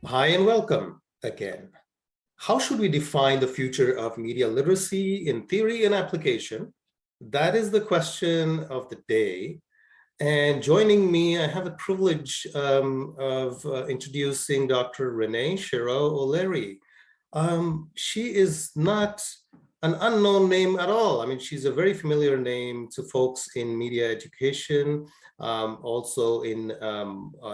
Hi and welcome again. How should we define the future of media literacy in theory and application? That is the question of the day. And joining me, I have the privilege of introducing Dr. Renee Cherow-O'Leary. She is not an unknown name at all. I mean, she's a very familiar name to folks in media education, also in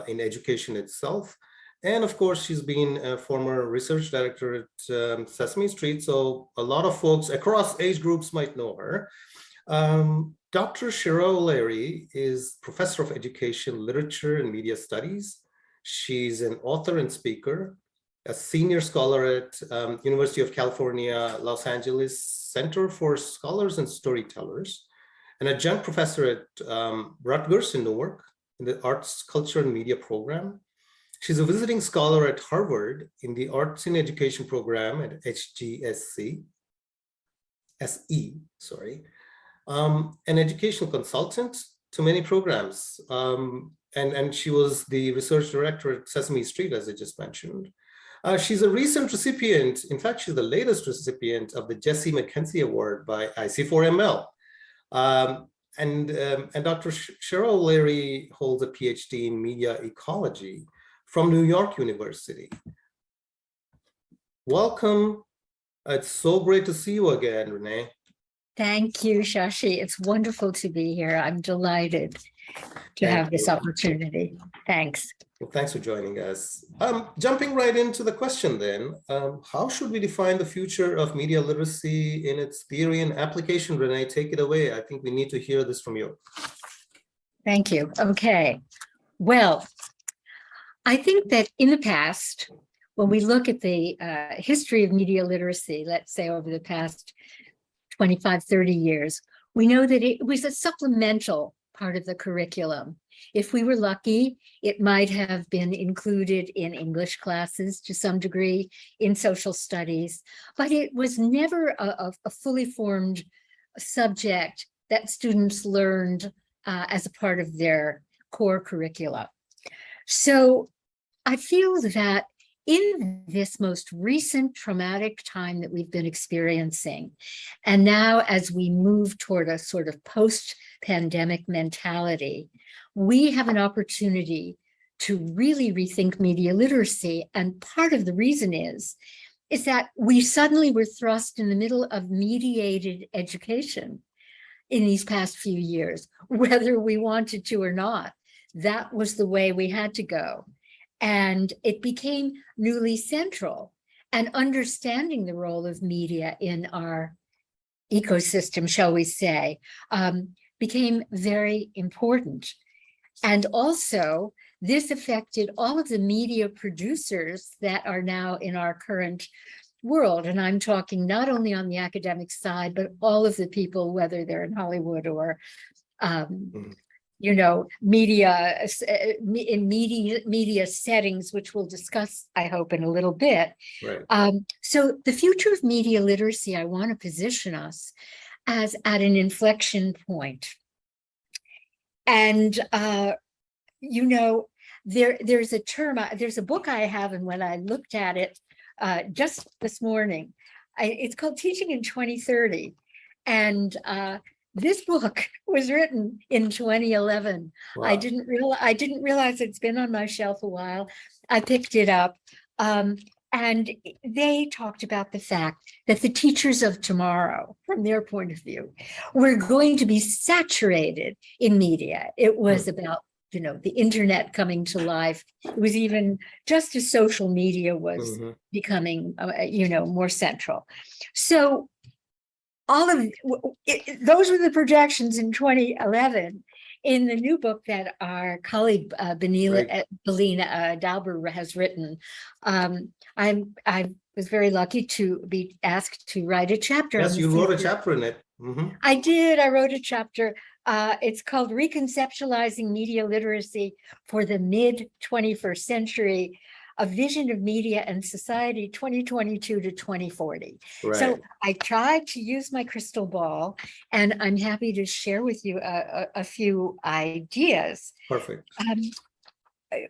education itself. And of course, she's been a former research director at Sesame Street, so a lot of folks across age groups might know her. Dr. Cherow-O'Leary is professor of education, literature, and media studies. She's an author and speaker, a senior scholar at University of California, Los Angeles Center for Scholars and Storytellers, an adjunct professor at Rutgers in Newark in the Arts, Culture, and Media program. She's a visiting scholar at Harvard in the Arts in Education program at HGSC, an educational consultant to many programs. And she was the research director at Sesame Street, as I just mentioned. She's a recent recipient, in fact, she's the latest recipient of the Jessie McCanse Award by IC4ML. And Dr. Cherow-O'Leary holds a PhD in media ecology from New York University. Welcome. It's so great to see you again, Renee. Thank you, Shashi. It's wonderful to be here. I'm delighted to have this opportunity. Thanks. Well, thanks for joining us. Jumping right into the question then, how should we define the future of media literacy in its theory and application? Renee, take it away. I think we need to hear this from you. Thank you. Okay. Well, I think that in the past, when we look at the history of media literacy, let's say over the past 25, 30 years, we know that it was a supplemental part of the curriculum. If we were lucky, it might have been included in English classes to some degree, in social studies, but it was never a fully formed subject that students learned as a part of their core curricula. So I feel that in this most recent traumatic time that we've been experiencing, and now as we move toward a sort of post-pandemic mentality, we have an opportunity to really rethink media literacy. And part of the reason is that we suddenly were thrust in the middle of mediated education in these past few years, whether we wanted to or not. That was the way we had to go. And it became newly central, and understanding the role of media in our ecosystem, shall we say, became very important. And also, this affected all of the media producers that are now in our current world. And I'm talking not only on the academic side, but all of the people, whether they're in Hollywood or you know, media in media settings, which we'll discuss, I hope, in a little bit. Right. So the future of media literacy, I want to position us as at an inflection point. And, you know, there's a term, there's a book I have, and when I looked at it just this morning, it's called Teaching in 2030. And this book was written in 2011. Wow. I didn't realize it's been on my shelf a while. I picked it up, and they talked about the fact that the teachers of tomorrow, from their point of view, were going to be saturated in media. It was about, you know, the internet coming to life. It was even just as social media was becoming, you know, more central. So all of those were the projections in 2011. In the new book that our colleague Belina Dauber has written, I was very lucky to be asked to write a chapter. Yes, you wrote a chapter in it. I did. I wrote a chapter. It's called Reconceptualizing Media Literacy for the Mid-21st Century, a Vision of Media and Society 2022 to 2040. Right. So I tried to use my crystal ball, and I'm happy to share with you a few ideas. Perfect.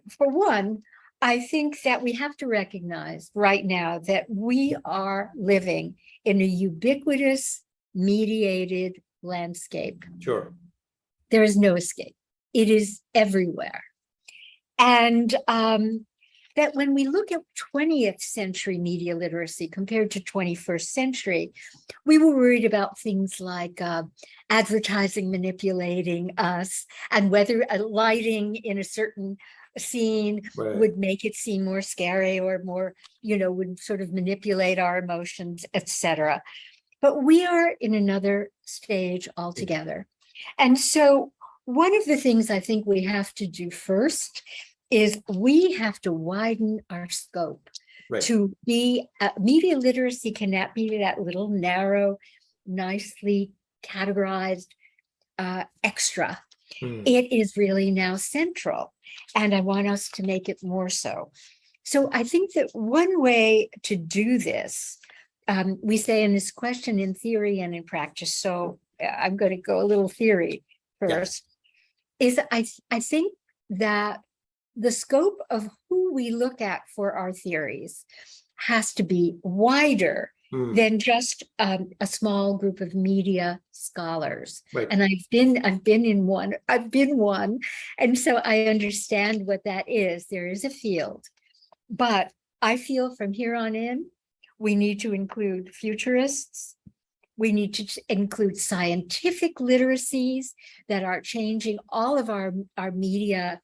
For one, I think that we have to recognize right now that we are living in a ubiquitous, mediated landscape. Sure. There is no escape. It is everywhere. And that when we look at 20th century media literacy compared to 21st century, we were worried about things like advertising manipulating us and whether lighting in a certain scene would make it seem more scary or more, would sort of manipulate our emotions, etc. But we are in another stage altogether. And so one of the things I think we have to do first is we have to widen our scope to be, media literacy cannot be that little narrow, nicely categorized extra. It is really now central, and I want us to make it more so. So I think that one way to do this, we say in this question in theory and in practice, so I'm going to go a little theory first, is I think that the scope of who we look at for our theories has to be wider than just a small group of media scholars. And I've been one, and so I understand what that is. There is a field, but I feel from here on in, we need to include futurists. We need to include scientific literacies that are changing all of our media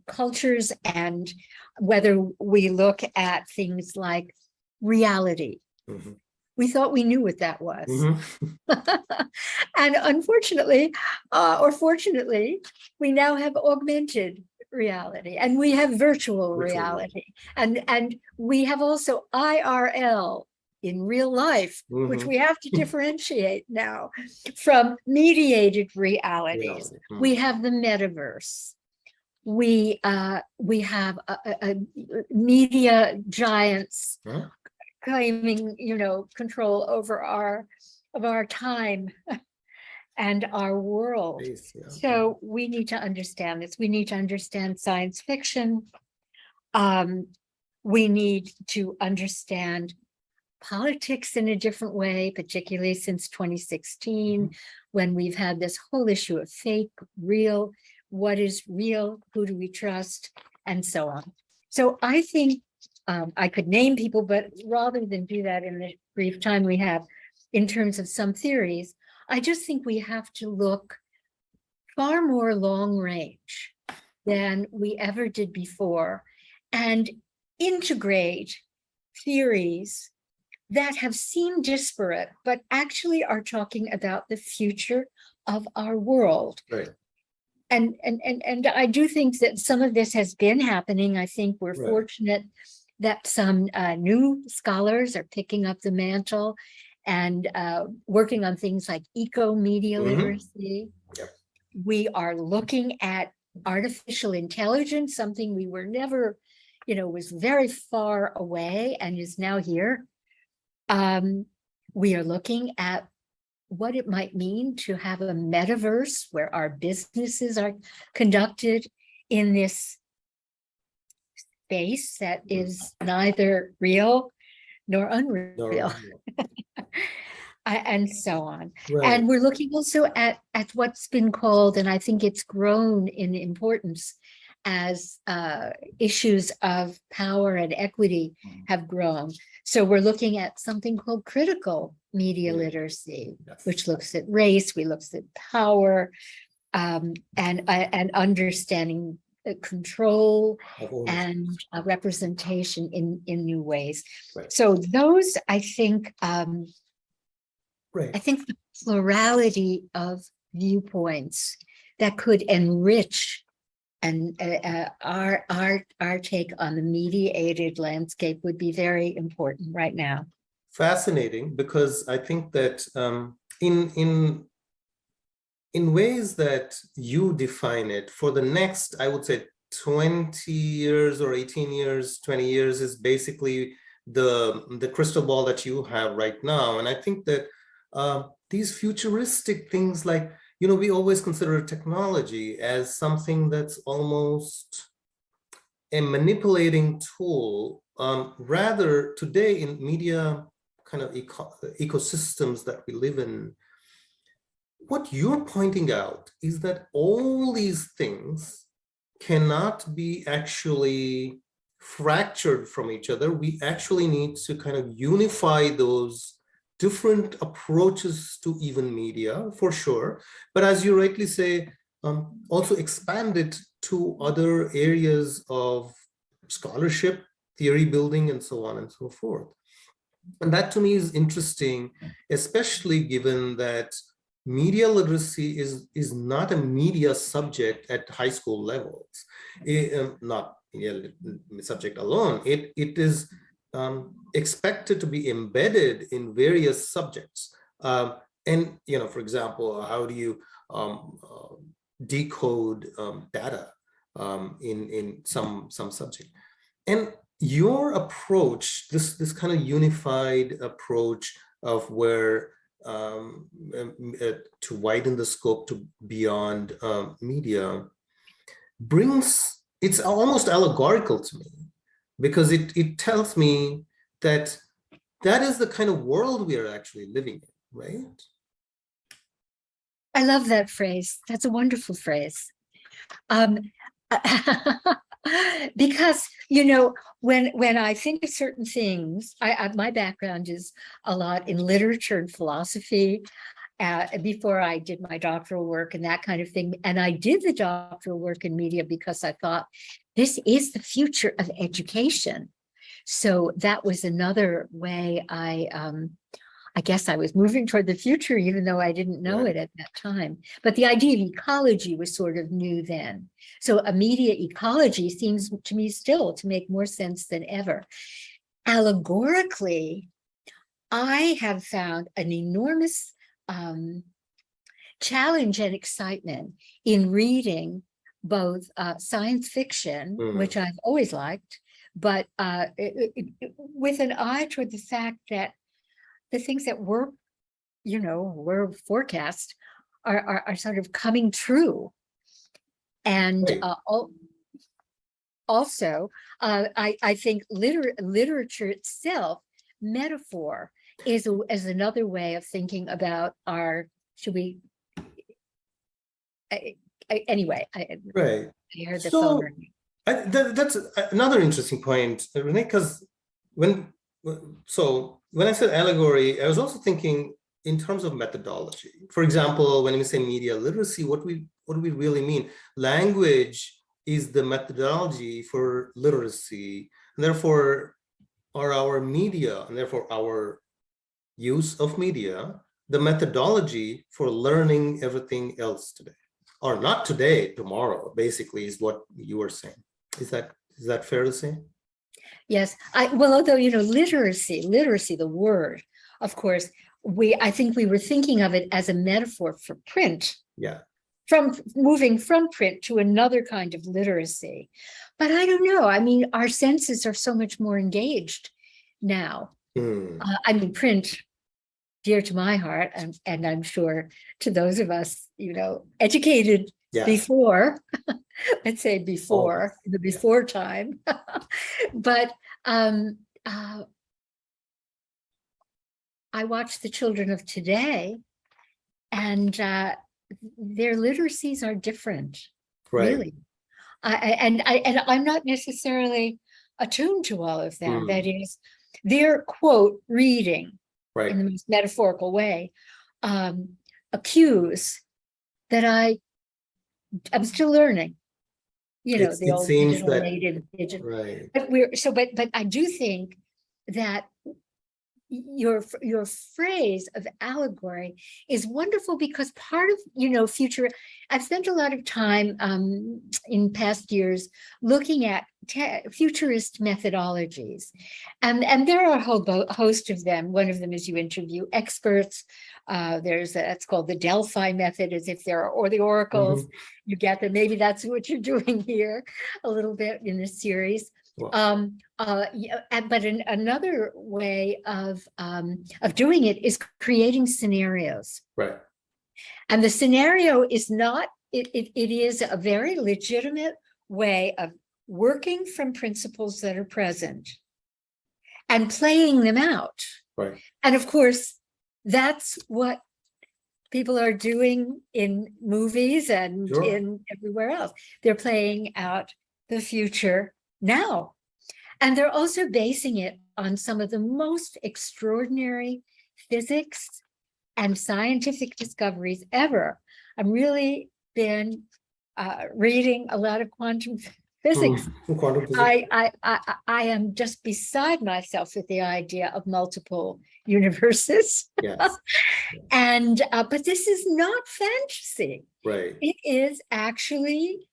cultures, and whether we look at things like reality. We thought we knew what that was. And unfortunately, or fortunately, we now have augmented reality, and we have virtual reality, and we have also IRL, in real life, which we have to differentiate now from mediated realities. We have the metaverse. We have media giants claiming, control over our time and our world. So we need to understand this. We need to understand science fiction. We need to understand politics in a different way, particularly since 2016, when we've had this whole issue of fake, real, what is real, who do we trust, and so on. So I think I could name people, but rather than do that in the brief time we have in terms of some theories, I just think we have to look far more long range than we ever did before and integrate theories that have seemed disparate, but actually are talking about the future of our world. And I do think that some of this has been happening. I think we're fortunate that some new scholars are picking up the mantle and working on things like eco-media literacy. We are looking at artificial intelligence, something we were never, was very far away and is now here. We are looking at what it might mean to have a metaverse where our businesses are conducted in this space that is neither real nor unreal. And so on. And we're looking also at what's been called, and I think it's grown in importance as issues of power and equity have grown. So we're looking at something called critical media literacy, which looks at race, we looks at power, and understanding control and representation in new ways. So those, I think, I think the plurality of viewpoints that could enrich and our take on the mediated landscape would be very important right now. Fascinating, because I think that in ways that you define it, for the next, I would say 20 years or 18 years, 20 years is basically the crystal ball that you have right now. And I think that these futuristic things, like, we always consider technology as something that's almost a manipulating tool. Rather, today in media kind of ecosystems that we live in, what you're pointing out is that all these things cannot be actually fractured from each other. We actually need to kind of unify those different approaches to even media, for sure. But as you rightly say, also expand it to other areas of scholarship, theory building, and so on and so forth. And that to me is interesting, especially given that media literacy is not a media subject at high school levels. Not media subject alone. It is expected to be embedded in various subjects. And, for example, how do you decode data in some subject? And your approach, this kind of unified approach of where to widen the scope to beyond media, it's almost allegorical to me, because it tells me that is the kind of world we are actually living in, right? I love that phrase. That's a wonderful phrase. Because, when I think of certain things, my background is a lot in literature and philosophy before I did my doctoral work and that kind of thing. And I did the doctoral work in media because I thought this is the future of education. So that was another way I guess I was moving toward the future, even though I didn't know it at that time. But the idea of ecology was sort of new then. So a media ecology seems to me still to make more sense than ever. Allegorically, I have found an enormous challenge and excitement in reading both science fiction, which I've always liked, but with an eye toward the fact that the things that were forecast are sort of coming true. And also, I think literature itself, metaphor, is another way of thinking about our, anyway, I heard the phone ring. That's another interesting point, Renee, because when I said allegory, I was also thinking in terms of methodology. For example, when we say media literacy, what do we really mean? Language is the methodology for literacy, and therefore are our media, and therefore our use of media, the methodology for learning everything else today, or not today, tomorrow, basically, is what you were saying. Is that fair to say? Yes. Although, literacy, the word, of course, I think we were thinking of it as a metaphor for print. Yeah. From moving from print to another kind of literacy. But I don't know. I mean, our senses are so much more engaged now. Print, dear to my heart, and I'm sure to those of us, educated before, let's say before, the before time. But I watch the children of today, and their literacies are different, really. And I'm not necessarily attuned to all of that. That is, their quote reading in the most metaphorical way, accuse that I'm still learning. The old digital native digital. Right. But I do think that your phrase of allegory is wonderful, because part of future, I've spent a lot of time in past years looking at futurist methodologies, and there are a whole host of them. One of them is you interview experts. That's called the Delphi method, as if there are, or the oracles. You get them. Maybe that's what you're doing here a little bit in this series. Wow. But another way of doing it is creating scenarios. Right. And the scenario is not, it is a very legitimate way of working from principles that are present and playing them out. Right. And of course, that's what people are doing in movies and Sure. in everywhere else. They're playing out the future now. And they're also basing it on some of the most extraordinary physics and scientific discoveries ever. I've really been reading a lot of quantum physics. Quantum physics. I am just beside myself with the idea of multiple universes. Yes. And but this is not fantasy. Right. It is actually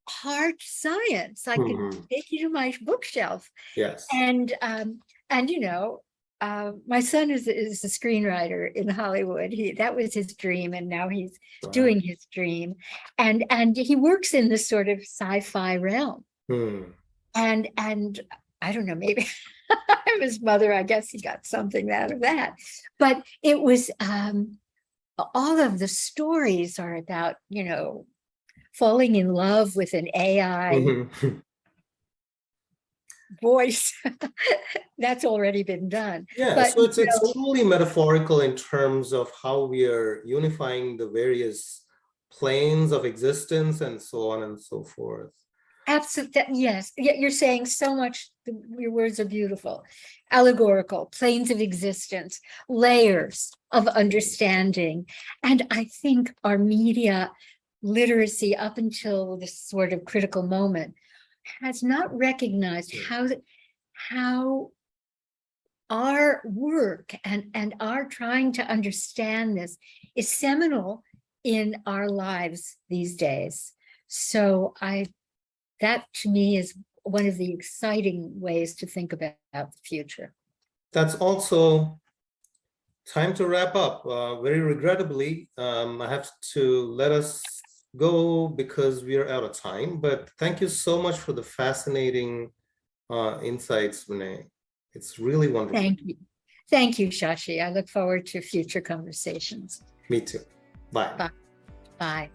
hard science. I could take you to my bookshelf. Yes. And you know, my son is a screenwriter in Hollywood. That was his dream, and now he's doing his dream. And he works in this sort of sci-fi realm. And I don't know, maybe I'm his mother. I guess he got something out of that. But it was all of the stories are about, you know, falling in love with an AI voice. That's already been done. Yeah, But, so it's truly metaphorical in terms of how we are unifying the various planes of existence and so on and so forth. Absolutely, yes. You're saying so much. Your words are beautiful. Allegorical, planes of existence, layers of understanding. And I think our media literacy up until this sort of critical moment has not recognized how our work and our trying to understand this is seminal in our lives these days. So that to me is one of the exciting ways to think about the future. That's also time to wrap up. Very regrettably, I have to let us go because we are out of time, but thank you so much for the fascinating insights, Renee. It's really wonderful. Thank you. Thank you, Shashi. I look forward to future conversations. Me too. Bye. Bye. Bye.